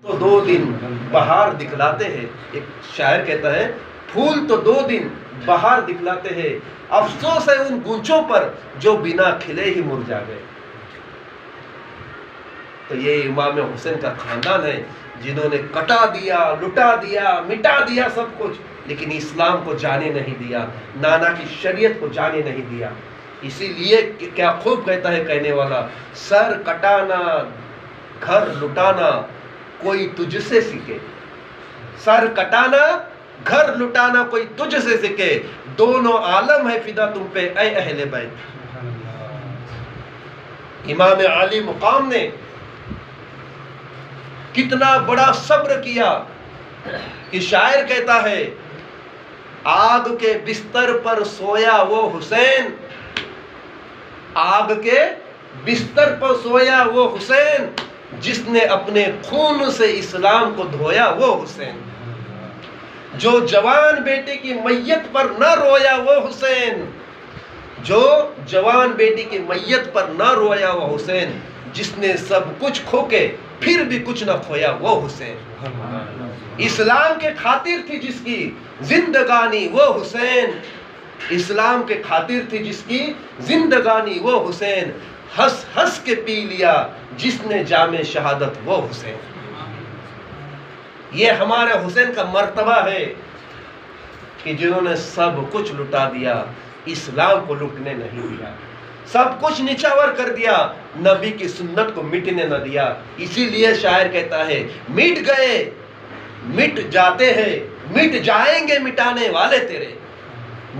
تو 2 دن بہار دکھلاتے ہیں. ایک شاعر کہتا ہے پھول تو 2 دن بہار دکھلاتے ہیں، افسوس ہے ان گونچوں پر جو بنا کھلے ہی مرجھا گئے. تو یہ امام حسین کا خاندان ہے جنہوں نے کٹا دیا، لٹا دیا، مٹا دیا سب کچھ، لیکن اسلام کو جانے نہیں دیا، نانا کی شریعت کو جانے نہیں دیا. اسی لیے کیا خوب کہتا ہے کہنے والا، سر کٹانا گھر لٹانا کوئی تجھ سے سیکھے. سر کٹانا گھر لٹانا کوئی تجھ سے سیکھے، دونوں عالم ہے فدا تم پہ اے اہل بیت. امام عالی مقام نے کتنا بڑا صبر کیا کہ شاعر کہتا ہے آگ کے بستر پر سویا وہ حسین، آگ کے بستر پر سویا وہ حسین، جس نے اپنے خون سے اسلام کو دھویا وہ حسین. جو جوان بیٹے کی میت پر نہ رویا وہ حسین، جو جوان بیٹی کی میت پر نہ رویا وہ حسین، جس نے سب کچھ کھو کے پھر بھی کچھ نہ کھویا وہ حسین. اسلام کے خاطر تھی جس کی زندگانی وہ حسین، اسلام کے خاطر تھی جس کی زندگانی وہ حسین، ہنس ہنس کے پی لیا جس نے جام شہادت وہ حسین. یہ ہمارے حسین کا مرتبہ ہے کہ جنہوں نے سب کچھ لٹا دیا، اسلام کو لٹنے نہیں دیا، سب کچھ نچاور کر دیا، نبی کی سنت کو مٹنے نہ دیا. اسی لیے شاعر کہتا ہے مٹ گئے مٹ جاتے ہیں، مٹ جائیں گے مٹانے والے تیرے.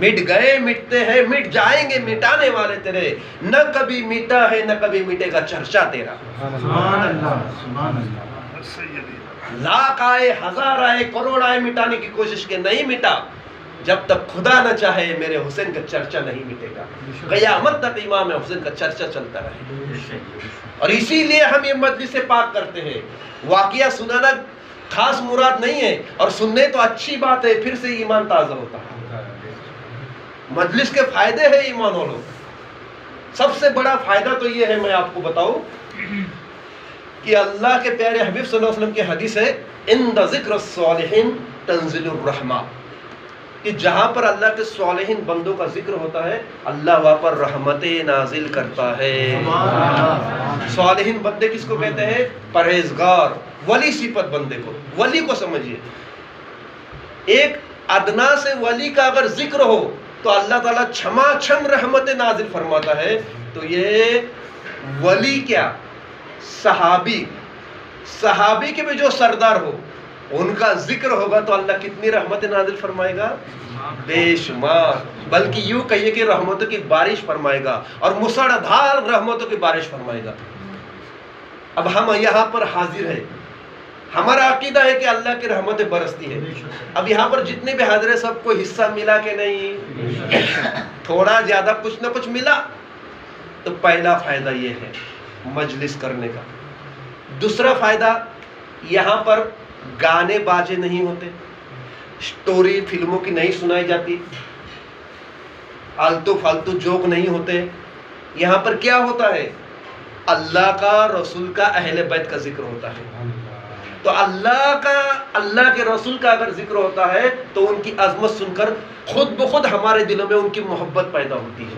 مٹ گئے مٹتے ہیں، مٹ جائیں گے مٹانے والے تیرے، نہ کبھی مٹا ہے نہ کبھی مٹے گا چرچا تیرا. سبحان اللہ سبحان اللہ. لاکھ آئے ہزار آئے کروڑ آئے مٹانے کی کوشش کے نہیں مٹا، جب تک خدا نہ چاہے میرے حسین کا چرچا نہیں مٹے گا. قیامت تک امام حسین کا چرچا چلتا رہے. اور اسی لیے ہم یہ مجلس پاک کرتے ہیں. واقعہ سنانا خاص مراد نہیں ہے، اور سننے تو اچھی بات ہے، پھر سے ایمان تازہ ہوتا ہے. مجلس کے فائدے ہیں ایمان والوں. سب سے بڑا فائدہ تو یہ ہے، میں آپ کو بتاؤں کہ اللہ کے پیارے حبیب صلی اللہ علیہ وسلم کی حدیث ہے عند ذکر الصالحین تنزل الرحمہ، کہ جہاں پر اللہ کے صالحین بندوں کا ذکر ہوتا ہے اللہ وہاں پر رحمتیں نازل کرتا ہے. صالحین بندے کس کو کہتے ہیں؟ پرہیزگار، ولی صفت بندے کو. ولی کو سمجھیے، ایک ادنا سے ولی کا اگر ذکر ہو تو اللہ تعالیٰ چھما چھم رحمت نازل فرماتا ہے. تو یہ ولی کیا، صحابی کے بھی جو سردار ہو ان کا ذکر ہوگا تو اللہ کتنی رحمت نازل فرمائے گا؟ بے شمار. بلکہ یوں کہیے کہ رحمتوں کی بارش فرمائے گا، اور مسڑ دھار رحمتوں کی بارش فرمائے گا. اب ہم یہاں پر حاضر ہیں، ہمارا عقیدہ ہے کہ اللہ کی رحمتیں برستی ہے. اب یہاں پر جتنے بھی حاضر ہیں سب کو حصہ ملا کہ نہیں؟ تھوڑا زیادہ کچھ نہ کچھ ملا. تو پہلا فائدہ یہ ہے مجلس کرنے کا. دوسرا فائدہ، یہاں پر گانے باجے نہیں ہوتے، سٹوری فلموں کی نہیں سنائی جاتی، آلتو فالتو جوک نہیں ہوتے. یہاں پر کیا ہوتا ہے؟ اللہ کا، رسول کا، اہل بیت کا ذکر ہوتا ہے. تو اللہ کے رسول کا اگر ذکر ہوتا ہے تو ان کی عظمت سن کر خود بخود ہمارے دلوں میں ان کی محبت پیدا ہوتی ہے.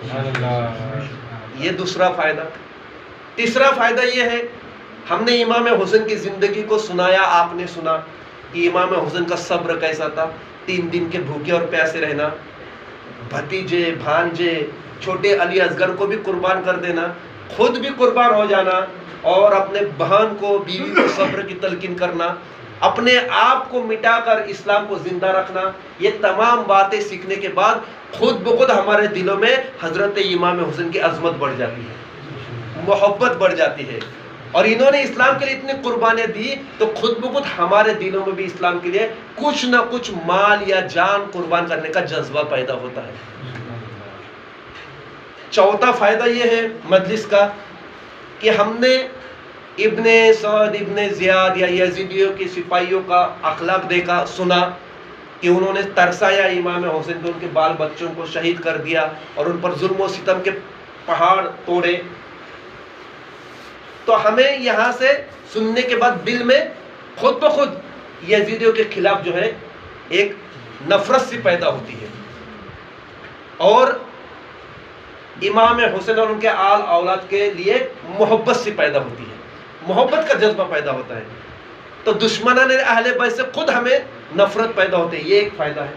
یہ دوسرا فائدہ. تیسرا فائدہ یہ ہے، ہم نے امام حسین کی زندگی کو سنایا، آپ نے سنا کہ امام حسین کا صبر کیسا تھا. 3 دن کے بھوکے اور پیاسے رہنا، بھتیجے بھانجے چھوٹے علی اصغر کو بھی قربان کر دینا، خود بھی قربان ہو جانا، اور اپنے بہن کو، بیوی کو صبر کی تلقین کرنا، اپنے آپ کو مٹا کر اسلام کو زندہ رکھنا. یہ تمام باتیں سیکھنے کے بعد خود بخود ہمارے دلوں میں حضرت امام حسین کی عظمت بڑھ جاتی ہے، محبت بڑھ جاتی ہے. اور انہوں نے اسلام کے لیے اتنی قربانیاں دی تو خود بخود ہمارے دلوں میں بھی اسلام کے لیے کچھ نہ کچھ مال یا جان قربان کرنے کا جذبہ پیدا ہوتا ہے. چوتھا فائدہ یہ ہے مجلس کا کہ ہم نے ابن سعد، ابن زیاد یا یزیدیوں کے سپاہیوں کا اخلاق دیکھا، سنا کہ انہوں نے ترسایا امام حسین کو، ان کے بال بچوں کو شہید کر دیا اور ان پر ظلم و ستم کے پہاڑ توڑے. تو ہمیں یہاں سے سننے کے بعد دل میں خود بخود یزیدیوں کے خلاف جو ہے ایک نفرت سی پیدا ہوتی ہے، اور امام حسین اور ان کے آل اولاد کے لیے محبت سی پیدا ہوتی ہے، محبت کا جذبہ پیدا ہوتا ہے، تو دشمنان اہل بیت سے خود ہمیں نفرت پیدا ہوتی ہے۔ یہ ایک فائدہ ہے۔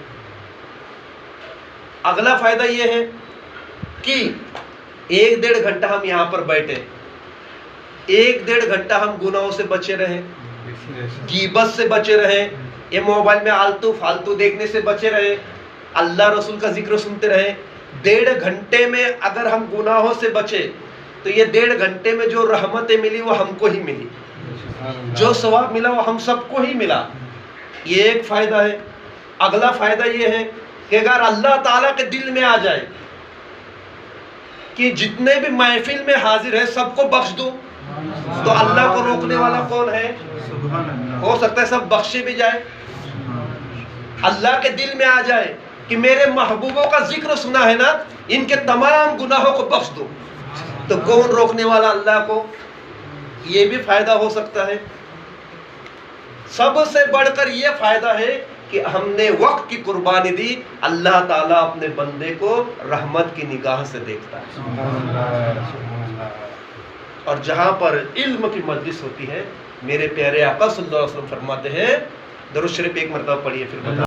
اگلا فائدہ یہ ہے کہ 1-1.5 گھنٹہ ہم یہاں پر بیٹھے، 1-1.5 گھنٹہ ہم گناہوں سے بچے رہیں، غیبت سے بچے رہیں، یہ موبائل میں آلتو فالتو دیکھنے سے بچے رہیں، اللہ رسول کا ذکر سنتے رہیں۔ 1.5 گھنٹے میں اگر ہم گناہوں سے بچے تو یہ 1.5 گھنٹے میں جو رحمتیں ملی وہ ہم کو ہی ملی، جو ثواب ملا وہ ہم سب کو ہی ملا۔ یہ ایک فائدہ ہے۔ اگلا فائدہ یہ ہے کہ اگر اللہ تعالیٰ کے دل میں آ جائے کہ جتنے بھی محفل میں حاضر ہے سب کو بخش دوں، تو اللہ کو روکنے والا کون ہے؟ ہو سکتا ہے سب بخشے بھی جائے۔ اللہ کے دل میں آ جائے کہ میرے محبوبوں کا ذکر سنا ہے نا، ان کے تمام گناہوں کو بخش دو، تو کون روکنے والا اللہ کو؟ یہ بھی فائدہ ہو سکتا ہے۔ سب سے بڑھ کر یہ فائدہ ہے کہ ہم نے وقت کی قربانی دی، اللہ تعالیٰ اپنے بندے کو رحمت کی نگاہ سے دیکھتا ہے۔ اور جہاں پر علم کی مجلس ہوتی ہے، میرے پیارے آقا صلی اللہ علیہ وسلم فرماتے ہیں، درود شریف ایک مرتبہ پڑھیے پھر بتا